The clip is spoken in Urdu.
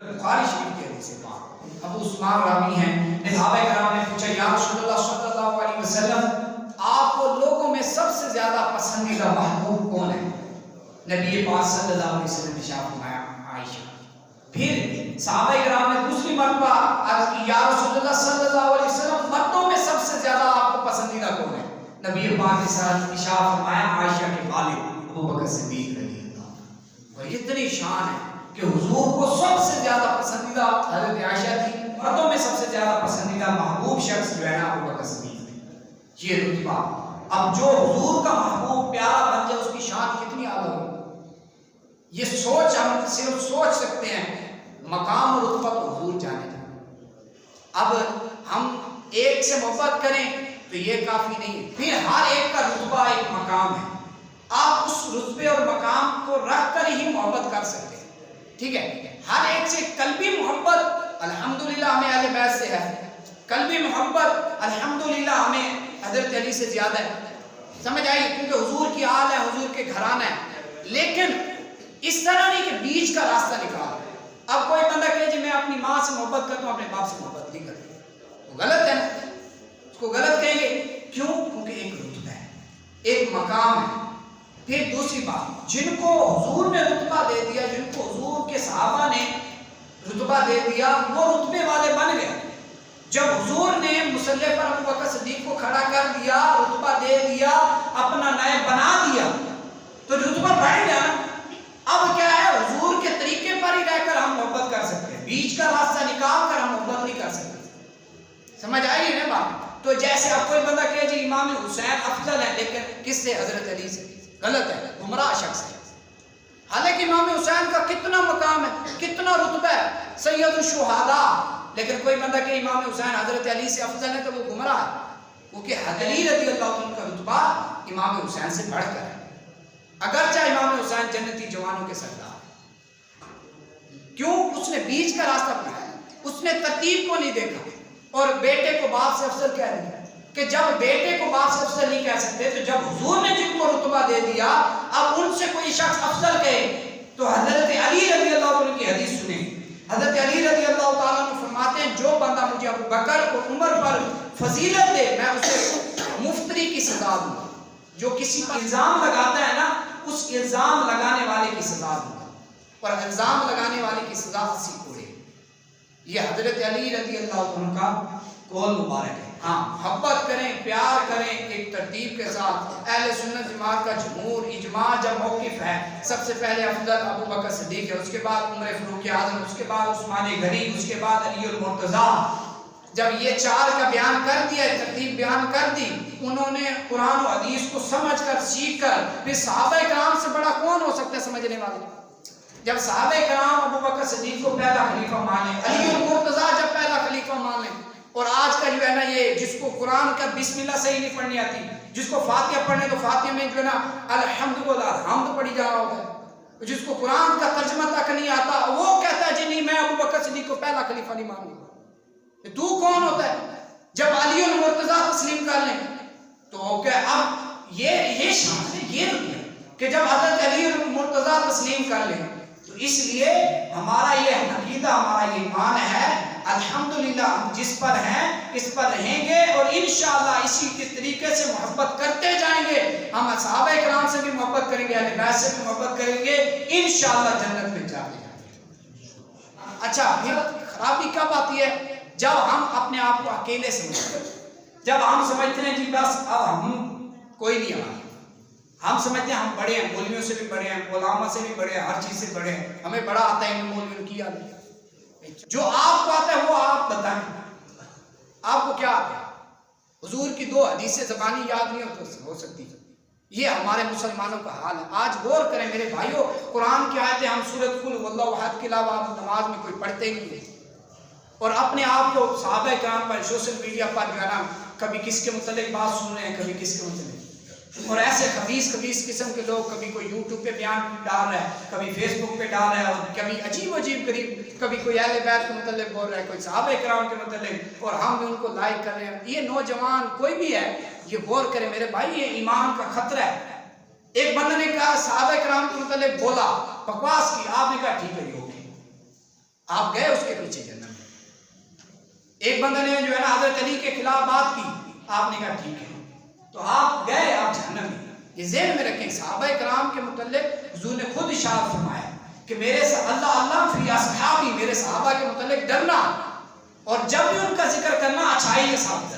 بخاری شریف کی حدیث پاک ابو عثمان راوی ہیں، صحابہ کرام نے پوچھا یا رسول اللہ صلی اللہ علیہ وسلم آپ کو لوگوں میں سب سے زیادہ پسندیدہ محبوب کون ہے؟ نبی پاک صلی اللہ علیہ وسلم نے ارشاد فرمایا عائشہ۔ پھر صحابہ کرام نے دوسری مرتبہ عرض کی یا رسول اللہ صلی اللہ علیہ وسلم مردوں میں سب سے زیادہ آپ کو پسندیدہ کون ہے؟ نبی پاک نے ارشاد فرمایا عائشہ کے والد ابو بکر صدیق رضی اللہ۔ اور اتنی شان ہے کہ حضور کو سب سے زیادہ پسندیدہ حضرت عائشہ تھی، مردوں میں سب سے زیادہ پسندیدہ محبوب شخص جو ہے نا ابو بکر صدیق۔ یہ رتبہ اب جو حضور کا محبوب پیارا بن جائے اس کی شان کتنی اعلیٰ ہو، یہ سوچ ہم صرف سوچ سکتے ہیں۔ مقام اور رتبہ تو حضور جانے جانے۔ اب ہم ایک سے محبت کریں تو یہ کافی نہیں ہے، پھر ہر ایک کا رتبہ ایک مقام ہے، آپ اس رتبے اور مقام کو رکھ کر ہی محبت کر سکتے ہیں، ٹھیک ہے؟ ہر ایک سے قلبی محبت الحمدللہ ہمیں اہل بیت سے ہے، قلبی محبت الحمدللہ ہمیں حضرت علی سے زیادہ ہے، سمجھ آئی؟ کیونکہ حضور کی آل ہے، حضور کے گھرانہ ہے، لیکن اس طرح نہیں کہ بیچ کا راستہ نکال۔ اب کوئی بندہ کہے جی میں اپنی ماں سے محبت کرتا ہوں، اپنے باپ سے محبت نہیں کرتا، وہ غلط ہے نا، اس کو غلط کہیں گے، کیوں؟ کیونکہ ایک رتبہ ہے، ایک مقام ہے۔ پھر دوسری بات، جن کو حضور نے رتبہ دے دیا، جن کو حضور کے صحابہ نے رتبہ دے دیا، وہ رتبے والے بن گئے۔ جب حضور نے مصلی پر ابو بکر صدیق کو کھڑا کر دیا، رتبہ دے دیا، اپنا نائب بنا دیا، تو رتبہ بڑھ گیا۔ اب کیا ہے، حضور کے طریقے پر ہی رہ کر ہم محبت کر سکتے ہیں، بیچ کا راستہ نکال کر ہم محبت نہیں کر سکتے، سمجھ آئی نا بات؟ تو جیسے اب کوئی بندہ کہے جی امام حسین افضل ہے، لیکن کس سے؟ حضرت علی سے، غلط ہے، گمراہ شخص ہے۔ حالانکہ امام حسین کا کتنا مقام ہے، کتنا رتبہ ہے، سید الشہداء، لیکن کوئی بندہ کہ امام حسین حضرت علی سے افضل ہے تو وہ گمراہ ہے، کیونکہ علی رضی اللہ عنہ کا رتبہ امام حسین سے بڑھ کر ہے، اگرچہ امام حسین جنتی جوانوں کے سردار ہیں۔ کیوں؟ اس نے بیچ کا راستہ اپنایا، اس نے ترتیب کو نہیں دیکھا، اور بیٹے کو باپ سے افضل کہہ دیا کہ جب بیٹے کو باپ سے افضل نہیں کہہ سکتے تو جب حضور نے جن کو رتبہ دے دیا اب ان سے کوئی شخص افضل کہے تو حضرت علی رضی اللہ عنہ کی حدیث سنیں۔ حضرت علی رضی اللہ تعالیٰ عنہ فرماتے ہیں جو بندہ مجھے ابو بکر اور عمر پر فضیلت دے میں اسے مفتری کی سزا دوں گا، جو کسی پر الزام لگاتا ہے نا اس الزام لگانے والے کی سزا دوں گا، اور الزام لگانے والے کی سزا 80 کوڑے۔ یہ حضرت علی رضی اللہ عنہ کا قول مبارک ہے۔ ہاں محبت کریں، پیار کریں ایک ترتیب کے ساتھ۔ اہل سنت جماعت کا جمہور اجماع جب موقف ہے، سب سے پہلے افضل ابو بکر صدیق ہے، اس کے بعد عمر فاروق اعظم، اس کے بعد عثمان غنی، اس کے بعد علی المرتضیٰ۔ جب یہ چار کا بیان کر دیا، ترتیب بیان کر دی، انہوں نے قرآن و حدیث کو سمجھ کر سیکھ کر، پھر صحابہ کرام سے بڑا کون ہو سکتا ہے سمجھنے والے؟ جب صحابہ کرام ابو بکر صدیق کو پہلا خلیفہ مانے، علی المرتضیٰ جب پہلا خلیفہ مان لیں، اور آج کا جو ہے نا یہ جس کو قرآن کا بسم اللہ صحیح نہیں پڑھنی آتی، جس کو فاتحہ پڑھنے تو فاتحہ میں جو ہے نا الحمد والحمد پڑھی جا رہا ہوتا ہے، جس کو قرآن کا ترجمہ تک نہیں آتا وہ کہتا ہے جی نہیں میں ابو بکر صدیق کو پہلا خلیفہ نہیں مانوں گا۔ تو کون ہوتا ہے؟ جب علی المرتضیٰ تسلیم کر لیں تو کہ اب یہ شان ہے، یہ رتبہ کہ جب حضرت علی المرتضیٰ تسلیم کر لیں تو اس لیے ہمارا یہ عقیدہ، ہمارا یہ ایمان ہے الحمدللہ ہم جس پر ہیں اس پر رہیں گے، اور انشاءاللہ اسی کے طریقے سے محبت کرتے جائیں گے۔ ہم صحابہ کرام سے بھی محبت کریں گے، اہل بیت سے بھی محبت کریں گے، انشاءاللہ جنت میں جا کے جائیں گے۔ اچھا پھر خرابی کب آتی ہے؟ جب ہم اپنے آپ کو اکیلے سمجھتے ہیں، جب ہم سمجھتے ہیں جی بس اب ہم کوئی نہیں ہمارا، ہم سمجھتے ہیں ہم بڑے ہیں، مولویوں سے بھی بڑے ہیں، علماء سے بھی بڑے ہیں، ہر چیز سے بڑے ہیں، ہمیں بڑا آتا ہے، مولویوں کی آتا ہے۔ جو آپ کو آتا ہے وہ آپ بتائیں، آپ کو کیا آتا ہے؟ حضور کی 2 حدیثیں زبانی یاد نہیں ہو سکتی، یہ ہمارے مسلمانوں کا حال ہے۔ آج غور کریں میرے بھائیوں، قرآن کی آیتیں ہم سورۃ قل واللہ احد کے علاوہ نماز میں کوئی پڑھتے ہی نہیں ہیں، اور اپنے آپ کو صحابہ کرام پر سوشل میڈیا پر جو ہے نا کبھی کس کے متعلق بات سن رہے ہیں، کبھی کس کے متعلق، اور ایسے خبیث قسم کے لوگ، کبھی کوئی یوٹیوب پہ بیان ڈال رہا ہے، کبھی فیس بک پہ ڈال رہا ہے، اور کبھی عجیب غریب، کبھی کوئی اہل بیت کے متعلق بول رہا ہے، کوئی صحابہ کرام کے متعلق، اور ہم بھی ان کو لائک کر رہے ہیں۔ یہ نوجوان کوئی بھی ہے یہ غور کرے میرے بھائی، یہ ایمان کا خطرہ ہے۔ ایک بندے نے کہا صحابہ کرام کے متعلق بولا، بکواس کی، آپ نے کہا ٹھیک ہے یہ ہوگی، آپ گئے اس کے پیچھے جنت میں. ایک بندے نے جو ہے نا حضرت علی کے خلاف بات کی, آپ نے کہا ٹھیک ہے, تو آپ گئے, آپ جہنم میں. یہ ذہن میں رکھیں, صحابہ کرام کے متعلق حضور نے خود ارشاد فرمایا کہ میرے اللہ فی اصحابی, میرے صحابہ کے متعلق ڈرنا, اور جب بھی ان کا ذکر کرنا اچھائی کے ساتھ.